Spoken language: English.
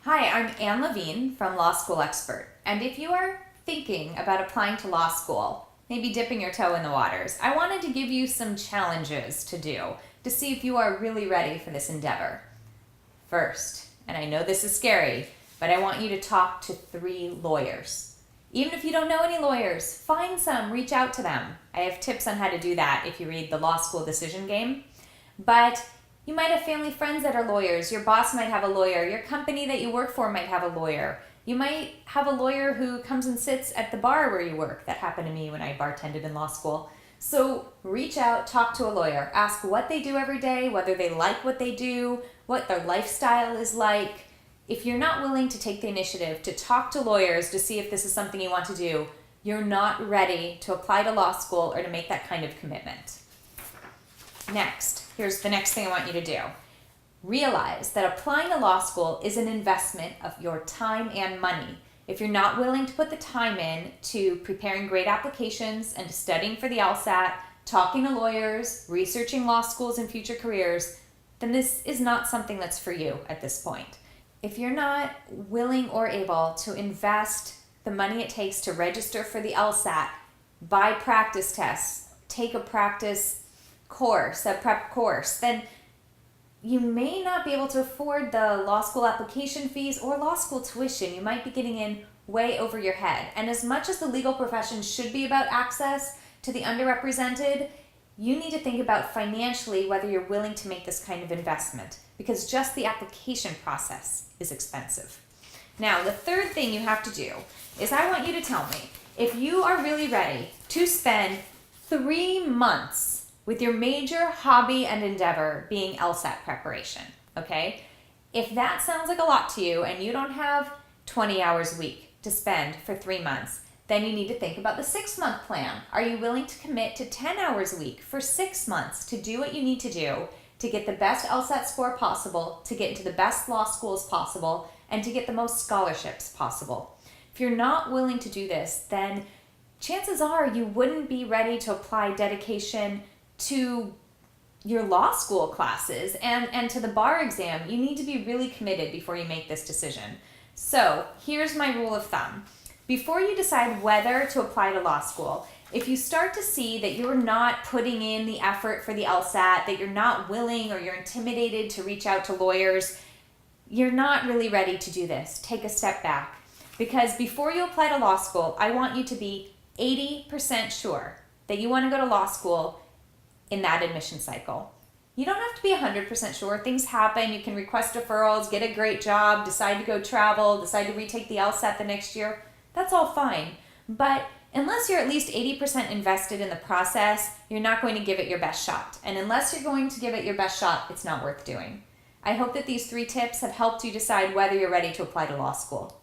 Hi, I'm Anne Levine from Law School Expert, and if you are thinking about applying to law school, maybe dipping your toe in the waters, I wanted to give you some challenges to do to see if you are really ready for this endeavor. First, and I know this is scary, but I want you to talk to 3 lawyers. Even if you don't know any lawyers, find some, reach out to them. I have tips on how to do that if you read the Law School Decision Game. But you might have family friends that are lawyers. Your boss might have a lawyer. Your company that you work for might have a lawyer. You might have a lawyer who comes and sits at the bar where you work. That happened to me when I bartended in law school. So reach out, talk to a lawyer. Ask what they do every day, whether they like what they do, what their lifestyle is like. If you're not willing to take the initiative to talk to lawyers to see if this is something you want to do, you're not ready to apply to law school or to make that kind of commitment. Next, here's the next thing I want you to do. Realize that applying to law school is an investment of your time and money. If you're not willing to put the time in to preparing great applications and to studying for the LSAT, talking to lawyers, researching law schools and future careers, then this is not something that's for you at this point. If you're not willing or able to invest the money it takes to register for the LSAT, buy practice tests, take a practice course, a prep course, then you may not be able to afford the law school application fees or law school tuition. You might be getting in way over your head. And as much as the legal profession should be about access to the underrepresented, you need to think about financially whether you're willing to make this kind of investment, because just the application process is expensive. Now, the third thing you have to do is I want you to tell me if you are really ready to spend 3 months with your major hobby and endeavor being LSAT preparation, okay? If that sounds like a lot to you and you don't have 20 hours a week to spend for 3 months, then you need to think about the 6-month plan. Are you willing to commit to 10 hours a week for 6 months to do what you need to do to get the best LSAT score possible, to get into the best law schools possible, and to get the most scholarships possible? If you're not willing to do this, then chances are you wouldn't be ready to apply dedication to your law school classes and to the bar exam. You need to be really committed before you make this decision. So here's my rule of thumb. Before you decide whether to apply to law school, if you start to see that you're not putting in the effort for the LSAT, that you're not willing or you're intimidated to reach out to lawyers, you're not really ready to do this. Take a step back. Because before you apply to law school, I want you to be 80% sure that you want to go to law school in that admission cycle. You don't have to be 100% sure. Things happen. You can request deferrals, get a great job, decide to go travel, decide to retake the LSAT the next year. That's all fine. But unless you're at least 80% invested in the process, you're not going to give it your best shot. And unless you're going to give it your best shot, it's not worth doing. I hope that these 3 tips have helped you decide whether you're ready to apply to law school.